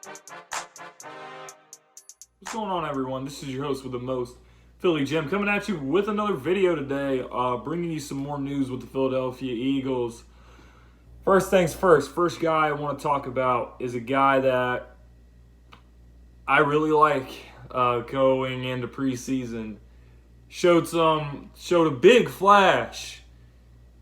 What's going on, everyone? This is your host with the most, Philly Jim, coming at you with another video today, bringing you some more news with the Philadelphia Eagles. First things first, first guy I want to talk about is a guy that I really like going into preseason. Showed a big flash,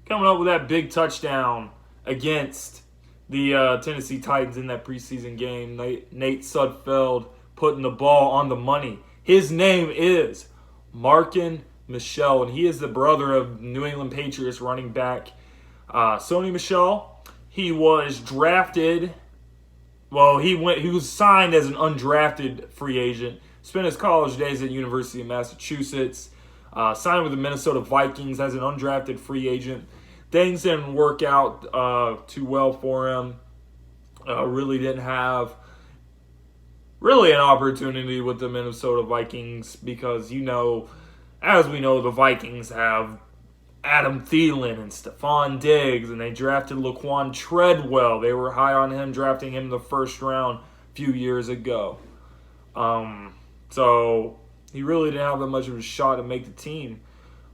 coming up with that big touchdown against the Tennessee Titans in that preseason game. Nate Sudfeld putting the ball on the money. His name is Marken Michel, and he is the brother of New England Patriots running back Marken Michel. He was drafted. Well, he was signed as an undrafted free agent. Spent his college days at the University of Massachusetts. Signed with the Minnesota Vikings as an undrafted free agent. Things didn't work out too well for him. Really didn't have an opportunity with the Minnesota Vikings because, as we know, the Vikings have Adam Thielen and Stephon Diggs, and they drafted Laquan Treadwell. They were high on him, drafting him in the first round a few years ago. So he really didn't have that much of a shot to make the team.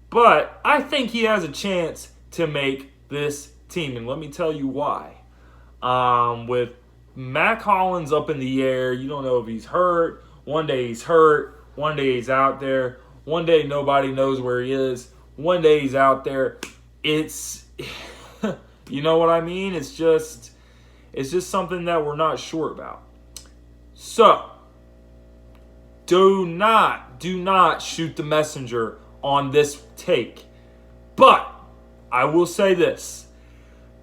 But I think he has a chance to make this team, and let me tell you why. With Mac Hollins up in the air, you don't know if he's hurt. One day he's hurt. One day he's out there. One day nobody knows where he is. One day he's out there. It's, you know what I mean? It's just something that we're not sure about. So, do not shoot the messenger on this take. But I will say this.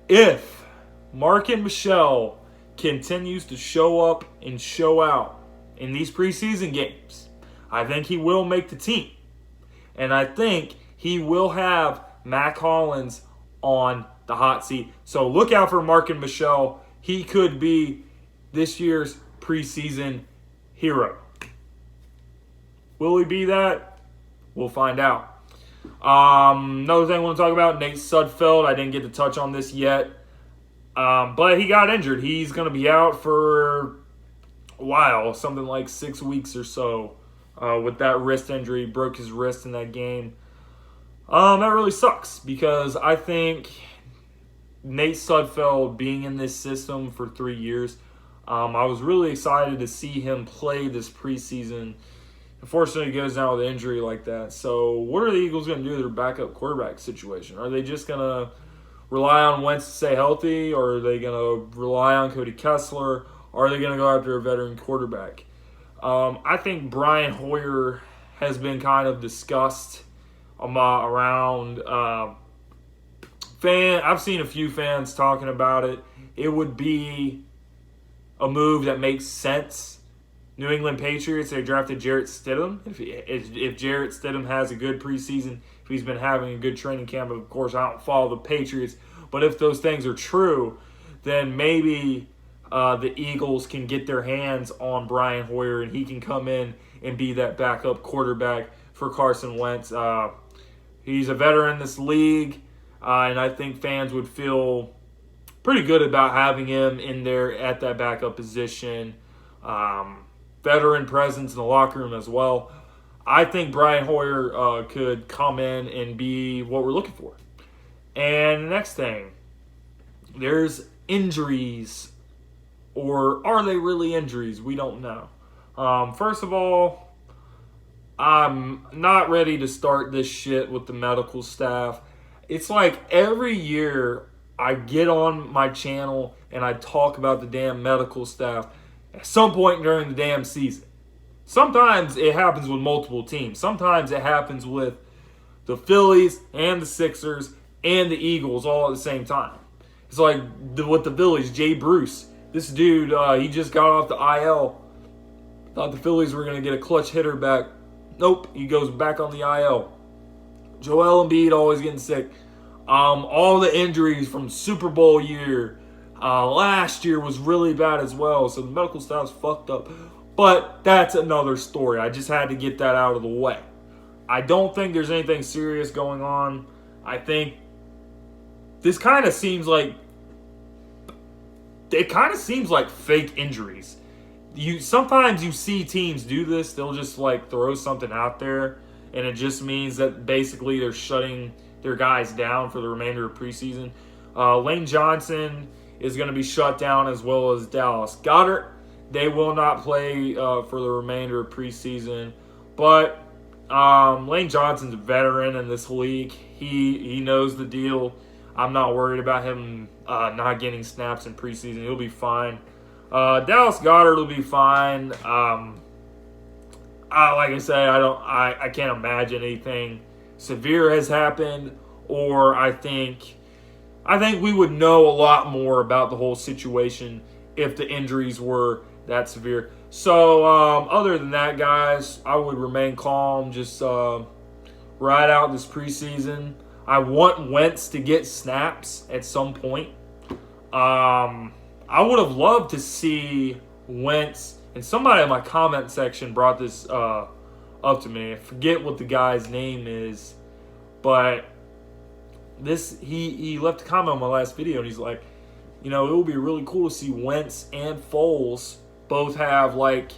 If Marken Michel continues to show up and show out in these preseason games, I think he will make the team. And I think he will have Mac Hollins on the hot seat. So look out for Marken Michel. He could be this year's preseason hero. Will he be that? We'll find out. Another thing I want to talk about, Nate Sudfeld. I didn't get to touch on this yet. But he got injured. He's going to be out for a while, something like 6 weeks or so, with that wrist injury. He broke his wrist in that game. That really sucks because I think Nate Sudfeld being in this system for 3 years, I was really excited to see him play this preseason. Unfortunately, he goes down with an injury like that. So what are the Eagles going to do with their backup quarterback situation? Are they just going to rely on Wentz to stay healthy, or are they going to rely on Cody Kessler, or are they going to go after a veteran quarterback? I think Brian Hoyer has been kind of discussed around I've seen a few fans talking about it. It would be a move that makes sense. New England Patriots, they drafted Jarrett Stidham. If Jarrett Stidham has a good preseason, if he's been having a good training camp, of course, I don't follow the Patriots. But if those things are true, then maybe the Eagles can get their hands on Brian Hoyer and he can come in and be that backup quarterback for Carson Wentz. He's a veteran in this league, and I think fans would feel pretty good about having him in there at that backup position. Veteran presence in the locker room as well. I think Brian Hoyer could come in and be what we're looking for. And the next thing, there's injuries. Or are they really injuries? We don't know. First of all, I'm not ready to start this shit with the medical staff. It's like every year I get on my channel and I talk about the damn medical staff at some point during the damn season. Sometimes it happens with multiple teams. Sometimes it happens with the Phillies and the Sixers and the Eagles all at the same time. It's like with the Phillies, Jay Bruce. This dude, he just got off the IL. Thought the Phillies were going to get a clutch hitter back. Nope, he goes back on the IL. Joel Embiid always getting sick. All the injuries from Super Bowl year. Last year was really bad as well, so the medical staff's fucked up. But that's another story. I just had to get that out of the way. I don't think there's anything serious going on. I think this kind of seems like fake injuries. sometimes you see teams do this. They'll just like throw something out there, and it just means that basically they're shutting their guys down for the remainder of preseason. Lane Johnson is going to be shut down, as well as Dallas Goedert. They will not play for the remainder of preseason. But Lane Johnson's a veteran in this league. He knows the deal. I'm not worried about him not getting snaps in preseason. He'll be fine. Dallas Goedert will be fine. Like I say, I can't imagine anything severe has happened, or I think we would know a lot more about the whole situation if the injuries were that severe. So other than that, guys, I would remain calm. Just ride out this preseason. I want Wentz to get snaps at some point. I would have loved to see Wentz, and somebody in my comment section brought this up to me. I forget what the guy's name is, but he left a comment on my last video, and he's like, it would be really cool to see Wentz and Foles both have like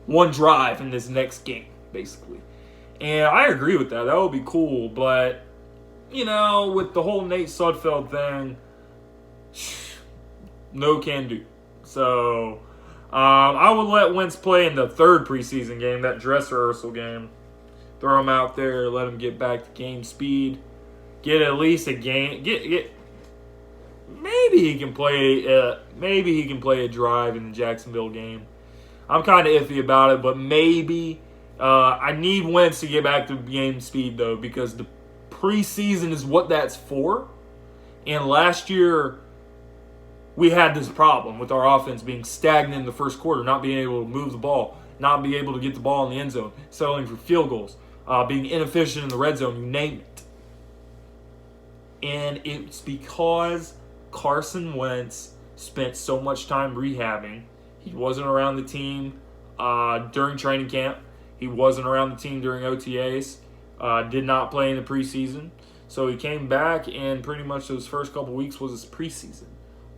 one drive in this next game, basically. And I agree with that. That would be cool, but with the whole Nate Sudfeld thing, no can do. So I would let Wentz play in the third preseason game, that dress rehearsal game. Throw him out there, let him get back to game speed, get at least a game. Maybe he can play. Maybe he can play a drive in the Jacksonville game. I'm kind of iffy about it, but maybe. I need Wentz to get back to game speed though, because the preseason is what that's for. And last year, we had this problem with our offense being stagnant in the first quarter, not being able to move the ball, not being able to get the ball in the end zone, settling for field goals, being inefficient in the red zone, you name it. And it's because Carson Wentz spent so much time rehabbing. He wasn't around the team during training camp. He wasn't around the team during OTAs. Did not play in the preseason. So he came back, and pretty much those first couple weeks was his preseason.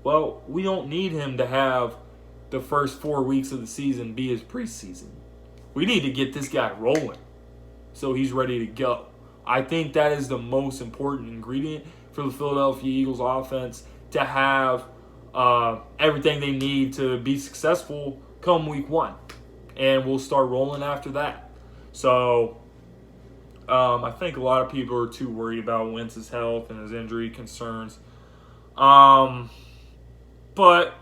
Well, we don't need him to have the first 4 weeks of the season be his preseason. We need to get this guy rolling so he's ready to go. I think that is the most important ingredient for the Philadelphia Eagles offense, to have everything they need to be successful come week 1. And we'll start rolling after that. So I think a lot of people are too worried about Wentz's health and his injury concerns. But,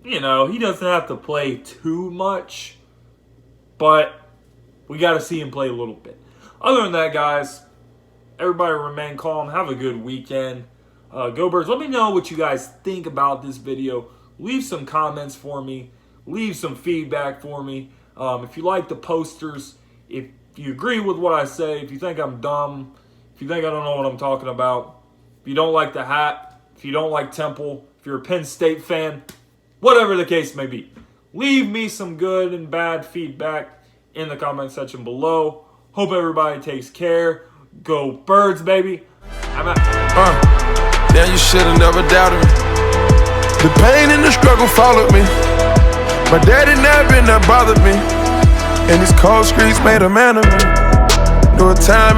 he doesn't have to play too much. But we got to see him play a little bit. Other than that, guys, everybody remain calm. Have a good weekend. Go Birds. Let me know what you guys think about this video. Leave some comments for me. Leave some feedback for me. If you like the posters, if you agree with what I say, if you think I'm dumb, if you think I don't know what I'm talking about, if you don't like the hat, if you don't like Temple, if you're a Penn State fan, whatever the case may be, leave me some good and bad feedback in the comment section below. Hope everybody takes care. Go Birds, baby. I'm out. Damn, you should've never doubted me. The pain and the struggle followed me. My daddy never bothered me. And these cold streets made a man of me. No time.